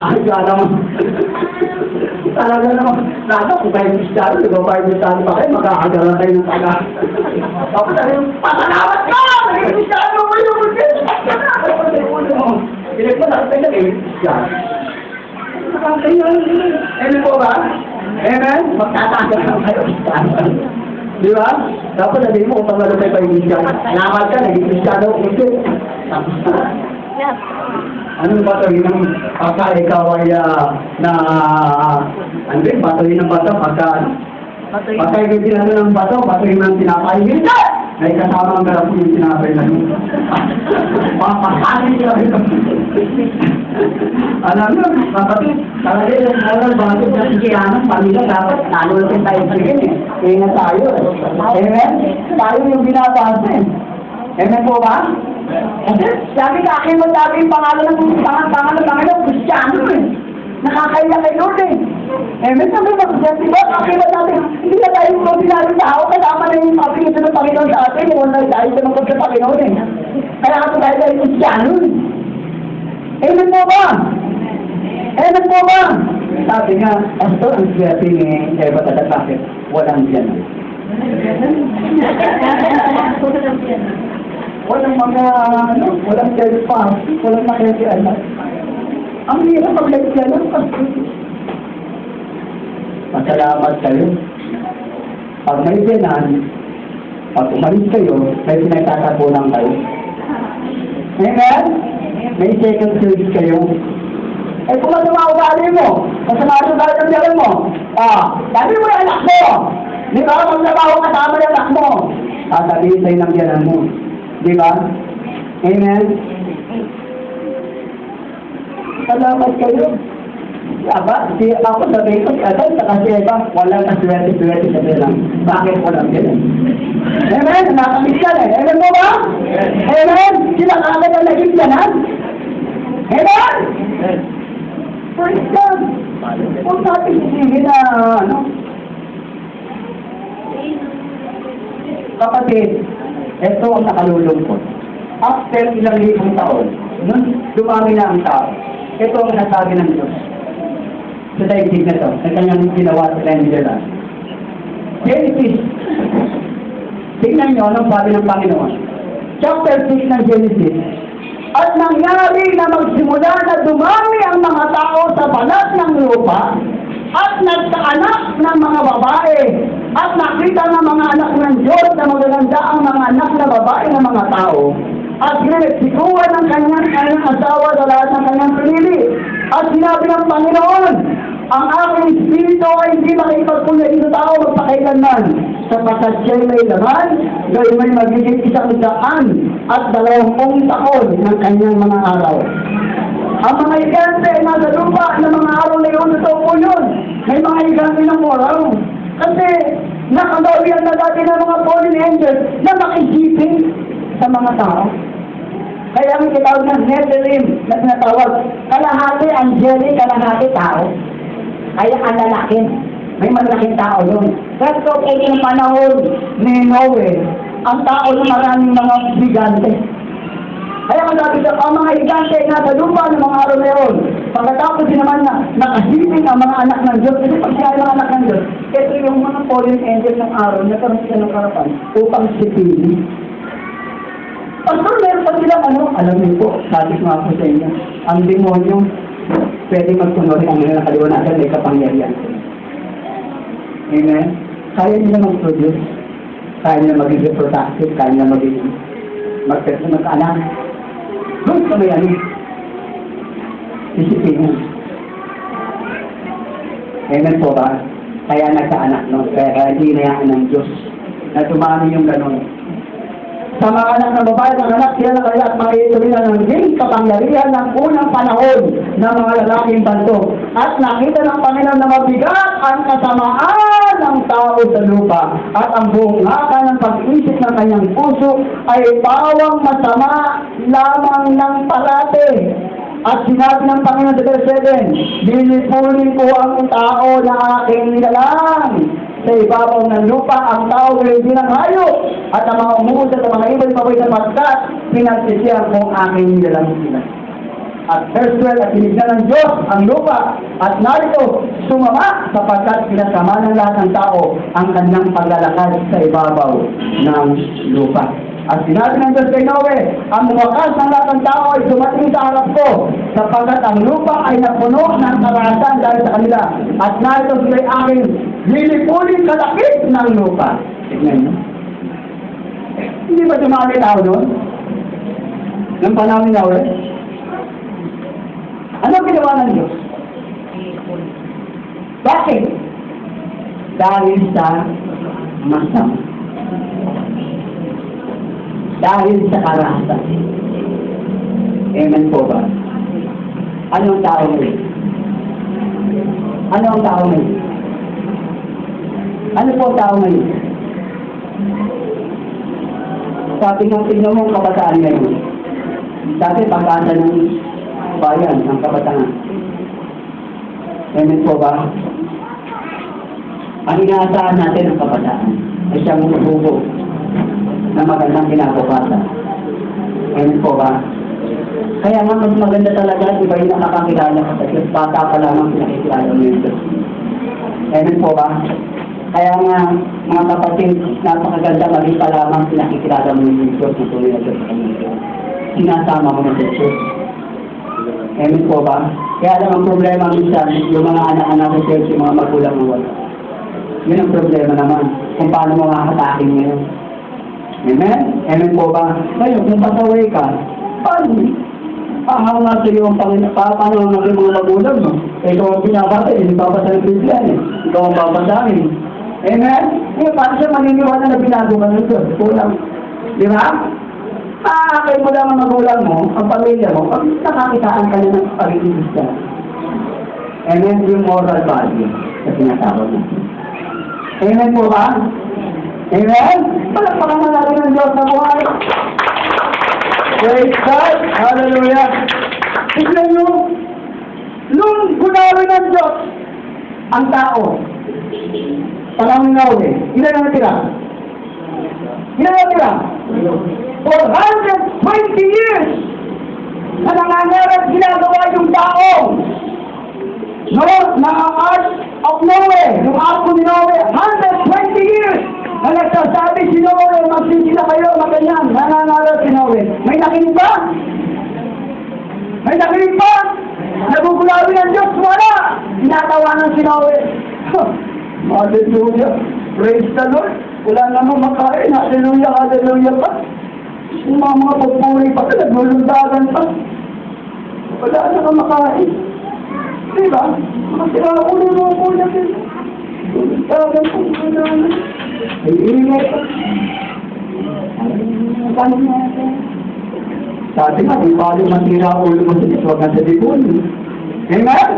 Ay, kala mo. Talaga naman. Lalo, kung kayo Kristiyano, diba kayo Kristiyano pa kayo, magkakagalan tayo ng taga. Tapos sabi yung, pasalamat ka! Naging Kristiyano mo yung Pinig mo na, kayo naging Kristiyano. Amen po ba? Amen? Magtatagalan kayo Kristiyano. Di ba? Tapos sabihin mo, kung pangalo kayo yung Kristiyano. Salamat ka, naging Kristiyano. Tapos na. Anong batuhin ng pagka ikaw ay batuhin ng bato pagka ikaw ginano ng bato, batuhin ng tinapay, hindi! Ay kasama ang garap yung tinapay na yun. Papasanin ka rin. Alam mo, kapatid, talaga yung oral bago sa sikiyanan, pamilya dapat, lalo natin tayo sige. Ingat tayo. Amen? Tayo yung binabasin. Amen po ba? Kasi sabi ka, akin mo sabi yung pangalan ng Panginoon, Kristiyano eh. Nakakaya kay Lord eh. Amen, sabi mo, diba, akin mo sabi, hindi na tayo yung ordinary tao, kasama na yung sabi ito ng Panginoon sa atin, yung online tayo sa mga sa Panginoon eh. Kaya ako tayo yung Kristiyano eh. Amen po ba? Amen po ba? Sabi nga, Pastor, ang swerte ni Eva Tatatapit, walang diyan. Walang mga, walang self-pass, walang makikialam. Ang hirap pag-kialam, masalamat kayo. Pag may sinan, pag umalis kayo, may pinagtatapunan kayo. Amen? May second service kayo. Eh kung masama ugali mo, masama ugali ng diyan mo, sabi mo yung anak mo, di ba? Magtrabaho kasama yung anak mo, sabihin sa'yo ng diyan mo. Di ba? Amen? Salamat kayo. Aba, ako sabihin ko, kasi Eva, walang kaswerte-swerte sa lang. Bakit walang ganun? Amen? Nakakabit yan eh. Amen mo ba? Amen? Sila kagad ang naging ganan? Amen? Praise God. Kung natin isipin na, kapatid, ito ang nakalulungkot. After ilang libong taon, nung dumami na ang tao, ito ang nasabi ng Diyos. Sa daigdig na ito, na kanyang ginawa sa kanyang Genesis. Tingnan nyo anong sabi ng Panginoon. Chapter 6 ng Genesis. At nangyari na magsimula na dumami ang mga tao sa balat ng lupa, at nagkaanak ng mga babae, at nakita ng mga anak ng Diyos na magaganda ang mga anak na babae ng mga tao, at pinagsikuhan ng kanyang asawa sa lahat ng kanyang pinili. At sinabi ng Panginoon, ang aking espiritu ay hindi makipagpunyay sa tao magpakailanman, sapagkat siya'y may laman, gayon may magiging 100 at 20 taon ng kanyang mga araw. Ang mga higante ay nasa lupa ng mga araw na yun, ito po yun. May mga higante ng araw. Kasi nakagawian na dati ng mga fallen angels na makisipin sa mga tao. Kaya ang kitawag ng Nephilim na sinatawag, kalahati angelic, kalahati tao. Kaya ang lalaking, may malaking tao yun. Pero ng panahon ni Noe, ang tao na maraming mga higante. Kaya kung sabi sa mga higante nasa lupa ng mga araw na yun, pagkatapos din naman na nakasipin ang mga anak ng Diyos, kasi pag siya ay mga anak ng Diyos, ito yung mga fallen angels ng araw na karoon sila ng karapan upang sipin. Pastor, meron pa silang alam niyo po, sabi ko nga po sa inyo, ang demonyo, pwede magsunod ang mga nakaliwanagan ay kapangyarihan. Amen? Kaya nila mag-produce, kaya nila magiging productive, kaya nila magiging mag-anak. Doon sa may disiplina. Amen po ba? Kaya nagkaanak, no? Kaya hindi nayaan ng Diyos na tumami yung gano'n. Sa mga anak ng babae, mga anak, sila na kaya at mga ituloy na naging kapangyarihan ng unang panahon ng mga lalaking banto. At nakita ng Panginoon na mabigat ang kasamaan ng tao sa lupa. At ang buong ngaka ng pag-isip ng kanyang puso ay pawang masama lamang ng parate. At sinabi ng Panginoon sa verse 7, "Lilipunin ko ang tao na aking nilalang. Sa ibabaw ng lupa, ang tao ay hindi ng hayop. At ang mga umuusad at mga ibang paboy na maskat, pinagsisihan kong aking nilalang sila." At verse 12, at tinignan ng Diyos ang lupa, at narito, sumama, sapagkat pinasama ng lahat ng tao ang kanyang paglalakad sa ibabaw ng lupa. At sinabi ng Diyos kay Noe, ang wakas ng lahat ng tao ay dumating sa harap ko, sapagkat ang lupa ay napuno ng karahasan dahil sa kanila. At narito sila'y aking lilipulin kalakit ng lupa. Tignan mo. Hindi ba dumami tao doon? Nang panahon ni Noe? Ano ginawa ng Diyos? Bakit? Dahil sa masama. Dahil sa karahasan. Amen po ba? Anong tao ngayon? Ano ang tao ngayon? Ano po ang tao ngayon? Sabi ng tingnan mo ang kabataan ngayon. Dati pag-asa ng bayan, ng kabataan. Amen po ba? Ang inaasahan natin ng kabataan ay siyang umubo na magandang kinabukasan. Amen po ba? Kaya nga mas maganda talaga, iba yung nakakakilala ka sa Diyos, bata pa lamang pinakikilala mo yung Diyos. Amen po ba? Kaya nga, mga kapatid, napakaganda maging pa lamang pinakikilala mo yung Diyos na tunay na Diyos sa kanila. Sinasama mo na sa Diyos. Amen po ba? Kaya lang ang problema minsan, yung mga anak-anak sa Diyos, yung mga magulang mo wala. Yun ang problema naman, kung paano mo makakatakin ngayon. Amen? Amen po ba? Ngayon, kung pasaway ka, paano? Ahanga sa iyo ang Panginoon. Paano ang mga magulang mo? Ikaw ang pinabasa, hindi babasa ng Biblia eh. Ikaw ang babasahin. Amen? Ngayon, paano siya maniniwala na binago ka ng Diyos? Kulang. Di ba? Maakakay mo lang ang magulang mo, ang pamilya mo, pag nakakitaan ka na ng pag-ibig ka. Amen? Yung moral value sa tinatawag natin. Amen po ba? Amen? Palakpakan na natin ng Diyos sa buhay. Praise God! Hallelujah! Tignan nyo, nung gunawin ng Diyos ang tao, panahon Noe, ilan ang natira? Ilan ang natira? 420 years na nangangarap ginagawa yung tao. No, na ang Ark of Noe, yung arko ni Noe, 120 years na nagsasabi si Noe, magsisila kayo, maganyan, nangangarap si Noe. May nakinig ba? May nakinig ba? Nagugulawin ng Diyos, wala! Tinatawanan si Noe. Hallelujah! Praise the Lord! Wala namang makain, hallelujah, hallelujah pa. Yung mga pagpuri pa, naglulundagan pa. Wala namang makain. Diba? Masira ako na mga po natin. Lulundagan po na. Ay, ingay pa. Paano natin? Sabi nga, kung paano masira ulo mo sa iswag na sa dipon. Amen?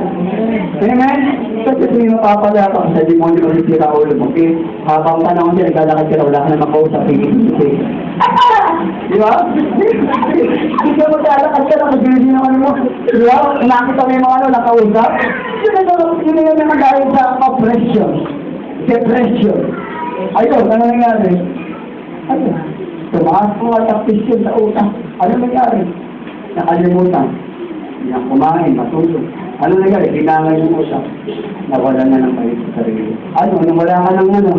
Amen? Kasi kung yung mapapala ka sa demonyo o sira ulo mo, okay? Habang panahon siya, naglalakad ka na, wala ka na makausap, okay? Di ba? Hindi ka maglalakad ka na, mag-gilid naman mo. Di ba? Nakita mo yung mga nakausap. Yun na naman dahil sa oppression. Depression. Ayun, ano nangyari? Ayun. Tumaas po at oppression sa utak. Ano nangyari? Nakalimutan. Hindi na kumain, matulog. Ano nangyari? Binangay yung utak. Nawala na ng kayo sa sarili. Ano? Nung wala ka ng ano?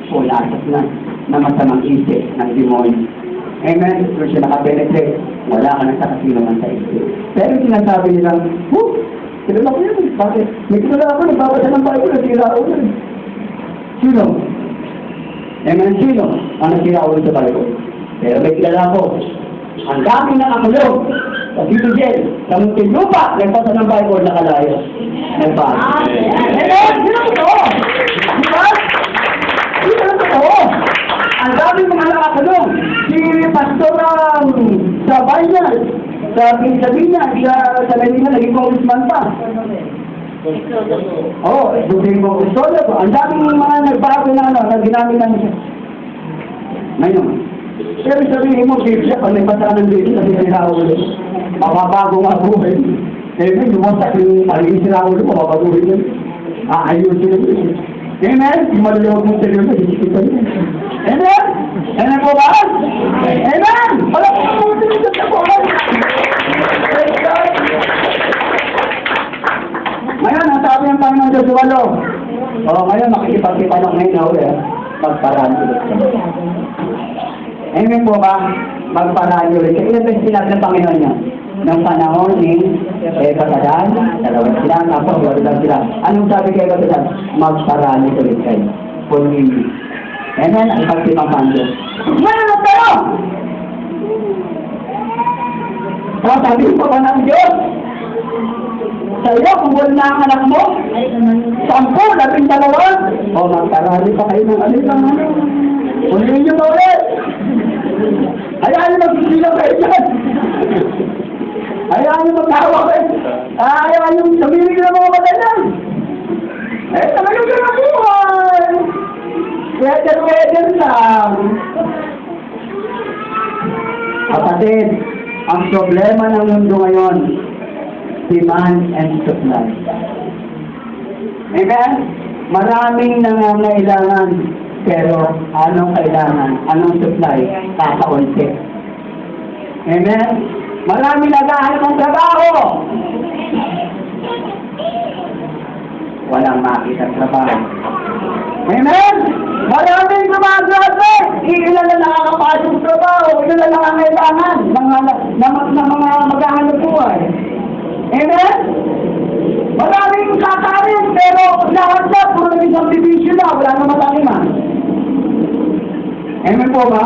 Pulasas na masamang isip ng demonyo. Amen? Kung siya nakapenetrate, wala ka na sa kasino man sa isip. Pero sinasabi nilang, kilala ko yun. Bakit? May kilala ako, nagbabasa ng Bible, nasira ako yun. Sino? Amen? Sino? Ang nasira ako sa Bible. Pero may kilala ko. Ang dami na akulog. Sa dito dyan, sa munting lupa, nagbasa ng Bible, nakalayo. Nagbasa. Amen? Sino ito? Diba? Sino ito? Ang dami mga nakakulong. Si Pastor sa bayan, sa Pinsabina, sa Manila, naging congressman pa. Oo, naging congressman pa. Ang dami mga nagbago na na ginamit na siya. Ngayon, pero sabihin mo, Biblia, pag nagbasa ng Biblia, kasi sinaulo, mababago nga buhay. Eh, may lumasak yung pagiging sinaulo, mababaguhin yun. Aayusin yun. Amen? Yung malulawag mong seryoso, hindi ko yun. Amen? Amen po ba? Amen! Wala po ang mga seryoso sa buhay. Praise God! Ngayon, ang sabi ng Panginoon sa Suwalo. Ngayon, makikipag-ipanong ngayon, magparaan ulit kayo. Amen po ba? Magparaan ulit kayo. Ilan ba yung sinabi ng Panginoon niya? Nung panahon ni Kasadan, dalawa sila, tapos wala lang sila. Anong sabi kay Kasadan? Magparaan ulit kayo. Forgive me. Amen? Ang pagtipang Diyos. Ngayon kayo! Sabi pa ba ng Diyos? Sa'yo, kung wala na ang anak mo, 10, 12, magkarali pa kayo ng alilang. Ulihin nyo ba ulit? Hayaan nyo magsisilang kayo dyan. Hayaan nyo magkawa kayo. Hayaan nyo sabihin nyo na mga madalang. Talagang ka na buhay. Weather lang. Kapatid, ang problema ng mundo ngayon, demand and supply. Amen? Maraming nangangailangan, pero anong kailangan? Anong supply? Kakaunti. Amen? Maraming naghahanap ng trabaho. Walang makita trabaho. Amen? Maraming gumagraduate. Ilan na nakakapasok sa trabaho. Ilan na nangangailangan ng mga maghahanap buhay. Amen? Maraming kakarin, pero lahat na, puro na isang division na, wala na mataliman. Amen po ba?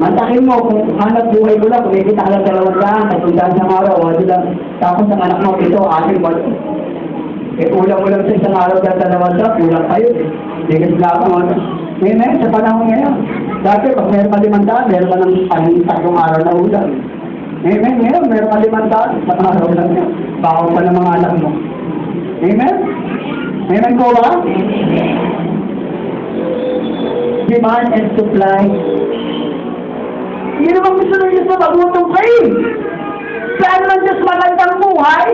Mantakin mo, kung hanap buhay ko lang, kung may kita ka lang 200, katundaan sa araw, wala lang. Tapos ang anak mo, ito, aking wala. Ulang mo lang sa isang araw ng 200, ulang kayo. Hindi ka sila ako, Amen, sa panahon ngayon. Dati, pag meron pa 500, meron pa ng tatlong araw na ulan. Amen, ngayon, meron pa 500, sa araw lang yan. Bakaw pa ng mga anak mo. Amen? Amen po ba? Demand and supply. Hindi naman gusto ng Diyos na magutong kayo. Saan ng Diyos magandang buhay?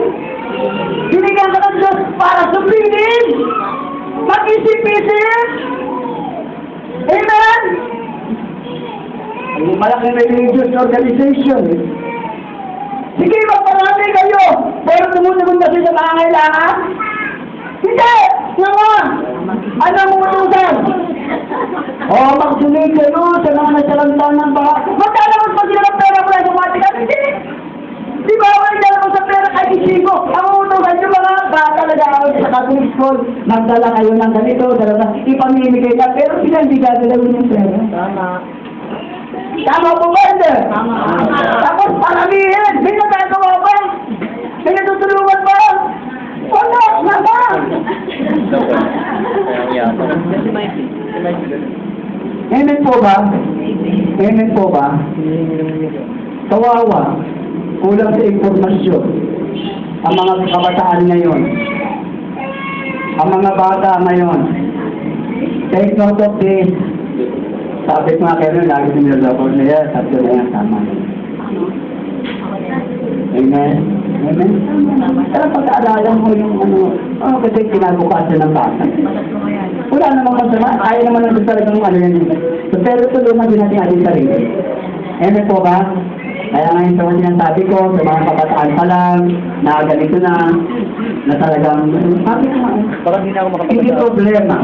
Binigyan ka ng Diyos para suplihin. Mag-isip-isip. Amen? Ang malaking religious organization. Sige, magparami kayo. Pero tumutugon kasi sa pangangailangan? Hindi! Nga! Ano ang utusan? Magsunig kayo sa mga nasalantan ng baka. Magdalaman pa sila ng pera mula sa matikan? Hindi! Di ba ako nagdalaman sa pera kahit isigo? Ang utusan nyo mga bata na ako sa Catholic school. Magdala kayo ng ganito, ipamimigay na. Pero sila hindi gagalawin yung pera. Tama po ba, hindi? Tama. Tapos paramihin. May nagagawa ba? May natutulungan ba? Wala na ba? Amen po ba? Amen po ba? Kawawa. Kulang sa informasyon. Ang mga kabataan ngayon. Ang mga bata ngayon. Take note of this. Sabi ko nga kayo, lagi sinilapot na yan. Sabi na yan, tama. Amen? Amen? Pero pagkaalala mo yung kasi kinabukasan ng bata. Wala namang masama. Kaya naman ang talagang yan. So, pero tulungan din natin ating sarili. Amen po ba? Kaya ngayon sa mga sinasabi ko, sa mga kabataan pa lang, na ganito na talagang, sabi ko nga, hindi problema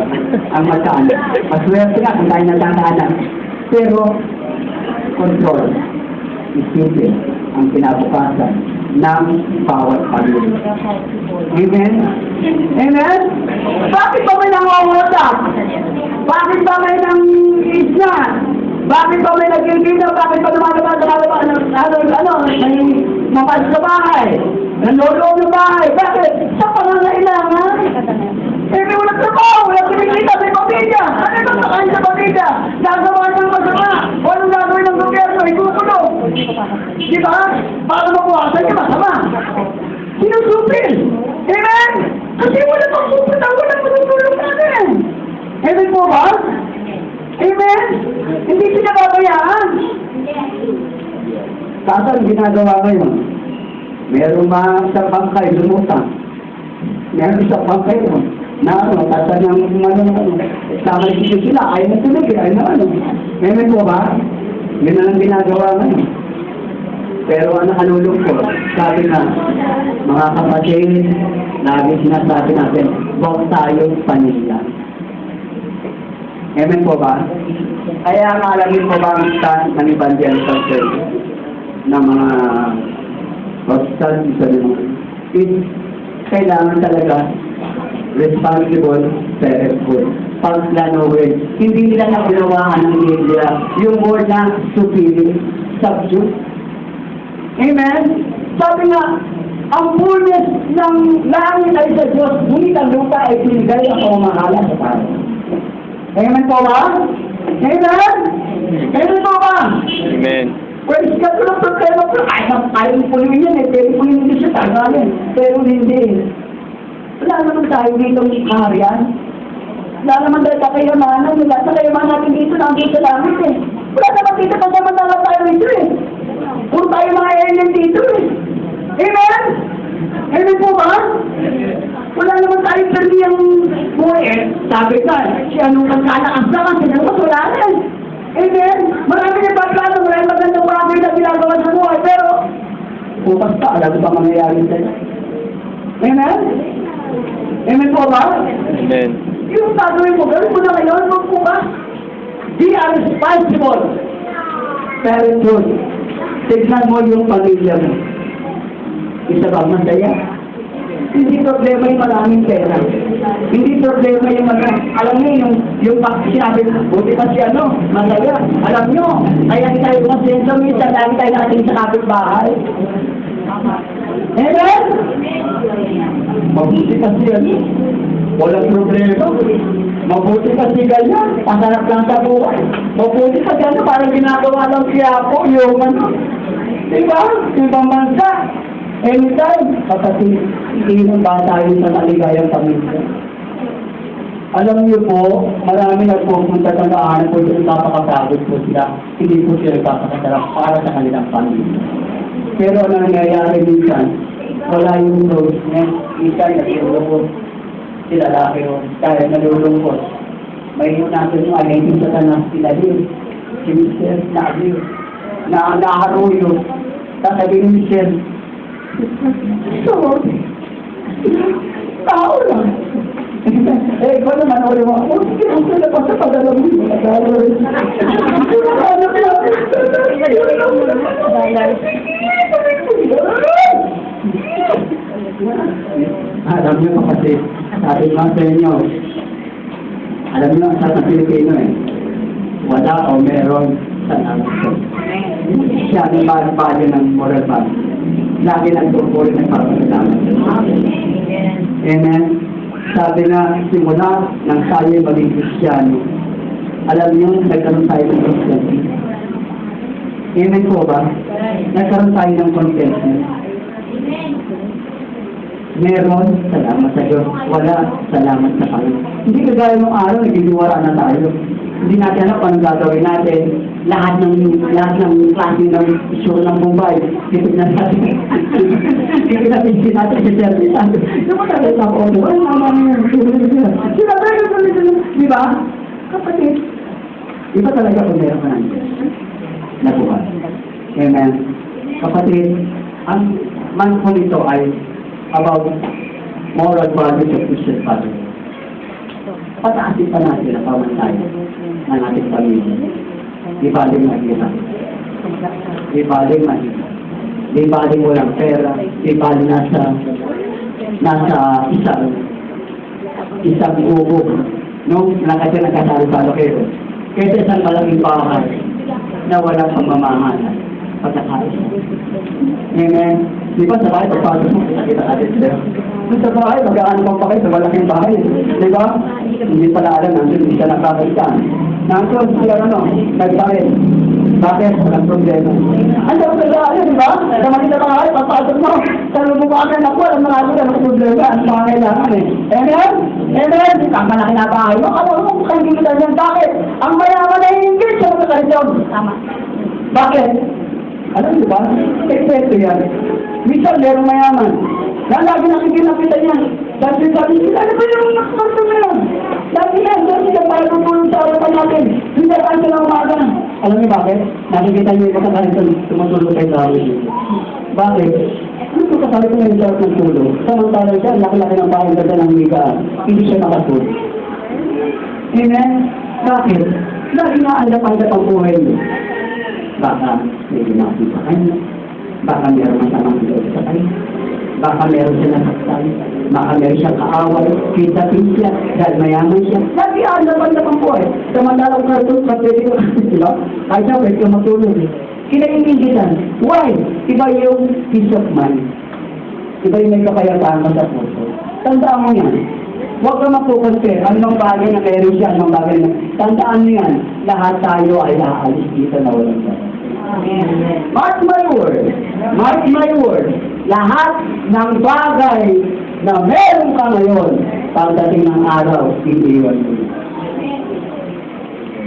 ang mataan. Maswerte nga kung tayo nagtataanan. Pero, control, isipin ang kinabukasan ng bawat pamilya. Amen? Amen? Bakit ba may nangungutak? Bakit ba may nang isna? Bakit ba may nagkikita? Bakit ba lumalabas may mapas sa bahay? Nanlolo ng bahay? Bakit? Sa pangangailangan. May walang trabaho, walang kumikita, may pamilya. Ano ba makain sa pamilya? Gagawa ng masama. Walang gagawin ng gobyerno, ikukulong. Di ba? Para mabuhasan yung masama. Sinusupil. Amen? Kasi wala pang supil na walang matutulong natin. Amen po ba? Amen? Hindi sila babayaan. Saan ginagawa ngayon? Meron ba sa bangkay lumutang? Meron sa bangkay mo na tasa ng sama dito sila, ayaw na tuloy, ayaw na Amen po ba? Yun na lang ginagawa ngayon. Pero ang nakalulungkot, sabi nga, mga kapatid, lagi sinasabi natin, huwag tayong pamilya. Amen po ba? Kaya ang alamin po ba ang stance ng evangelical church ng mga hospital is kailangan talaga responsible parenthood. Paglanuhin. Hindi nila nakunawahan ng Biblia yung word na supili, subdue. Amen? Sabi nga, ang fullness ng langit ay sa Diyos, ngunit ang lupa ay binigay ang pamamahala sa tao. Amen po ba? Amen? Amen po ba? Amen. Praise God, walang problema po. Ayaw punuin yan eh. Pwede punuin din siya tagalin. Pero hindi. Wala naman tayo dito ng kaharian. Wala naman tayo kakayamanan. Wala sa kayamanan natin dito nandun sa langit eh. Wala naman dito pagkamatala tayo dito eh. Puro tayo mga alien dito eh. Amen? Amen po ba? Wala naman tayo permiyang buhay eh. Sabi ka, si anong pagkalakas naman, sinagot wala rin. Amen? Marami na pagkano, marami magandang bagay na ginagawa sa buhay, pero bukas pa, alam ba mangyayari sa'yo? Amen? Amen po ba? Amen. Yung gagawin mo, gawin mo na ngayon, huwag po ba? Be a responsible parenthood. Tignan mo yung pamilya mo. Isa ba masaya? Hindi problema yung maraming pera. Hindi problema yung alam niyo, yung sinabi, buti pa si masaya. Alam niyo, kaya hindi tayo masaya, minsan lagi tayo natin sa kapitbahay. Amen? Mabuti kasi walang problema. Mabuti kasi ganyan, pasarap lang sa buhay. Mabuti kasi parang ginagawa ng Quiapo, yung diba? Ibang bansa. Anytime, kapatid, iinom ba tayo sa maligayang pamilya? Alam niyo po, marami nagpupunta sa daanan po yung papakasabot po sila. Hindi po sila papakasarap para sa kanilang pamilya. Pero ang nangyayari minsan, wala yung closeness. Minsan, nagulungkot sila laki o dahil nalulungkot. May natin yung alengin sa tanang sila din. Si Mr. Nabil, na nakaruyo. Sasabihin ni Mr. So, tao lang. Eh, ikaw naman, ulit mo, sige, ang sila pa sa pagdalang mo. Alam niyo pa kasi, sabi mga sa inyo, alam niyo sa Pilipino wala o meron sa nalang. Siya ang value ng moral value. Lagi nagpupuri ng pagpapalaman. Amen. Sabi na, simula ng tayo maging Kristiyano, alam niyo, nagkaroon tayo ng contentment. Amen po ba? Nagkaroon tayo ng contentment. Meron, salamat sa Diyos. Wala, salamat sa Panginoon. Hindi kagaya ng araw, nagdidiwara na tayo. Hindi natin alam kung gagawin natin. Lahat ng klase ng issue ng Mumbai, dito na natin. Dito na natin si service. Yung matagal na po, ay naman yun. Di ba? Kapatid, iba talaga kung meron ka nandiyan. Nabuhay. Amen. Kapatid, ang man po nito ay about moral values of Christian family. Pataasin pa natin ang pamantay ng ating pamilya. Di baling mahirap. Di baling mahirap. Di baling walang pera. Di baling nasa isang ubo. No? Kasi nagkasalo-salo kayo. Kaya isang malaking bahay na walang pamamahalan. Pagkakaisa. Amen. Di ba sa bahay, pagpasok mo, kita natin sila. Sa bahay, mag-aano pa kayo sa malaking bahay. Di ba? Hindi pala alam, hindi siya nakakaitan. Nandun sila nagparin. Bakit? Walang problema. Ang sarap sa bahay, di ba? Sa maliit na bahay, pagpasok mo, sa lumubukakan ako, alam na natin ang problema. Ang mga kailangan Amen? Amen? Ang malaki na bahay mo, alam mo, kung hindi mo dyan. Bakit? Ang mayaman na hindi siya magkakaritong. Tama. Bakit? Alam mo ba? Eksepto yan. Minsan, merong mayaman. Lagi nakikinapita niya. Sabi, ano ba yung nakakasya na yan? Lagi siya para tutulong sa arapan natin. Hindi tayo siya ng umaga. Alam niyo bakit? Nakikita niyo yung pagkakalit tumutulong kay David. Bakit? Ano kasali ko ngayon sa ng tulong. Samantalang siya, laki-laki ng bahay ganda ng higaan. Hindi siya nakatulog. Amen? Bakit? Lagi nga andap-andap ang buhay niyo. Baka may ginagawa sa kanya. Baka meron masamang loob sa kanya. Baka meron siya nasaktan. Baka meron siyang kaaway. Kita-tin siya. Dahil mayaman siya. Lagi andap-andap ang buhay. Samantalang karton, pwede ko. Diba? Kahit siya, pwede ko matulog. Kinaiingitan. Why? Iba yung peace of mind. Iba yung may kakayapaan sa puso. Tandaan mo yan. Huwag ka mapukonser. Anong bagay na meron siya, anong bagay na... Tandaan mo yan. Lahat tayo ay aalis dito na walang bagay. Mark my word. Mark my word. Lahat ng bagay na meron ka ngayon, pagdating ng araw, iiwan mo.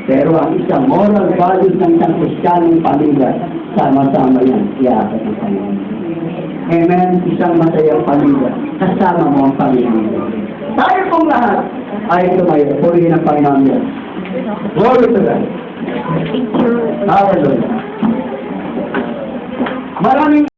Pero ang isang moral values ng isang Kristiyanong pamilya, sama-sama yan, iyakat ng Panginoon. Amen? Isang masayang pamilya, kasama mo ang pamilya. Tayo pong lahat ay tumayo. Purihin ang Panginoon yan. Glory to God. Hallelujah. Maraming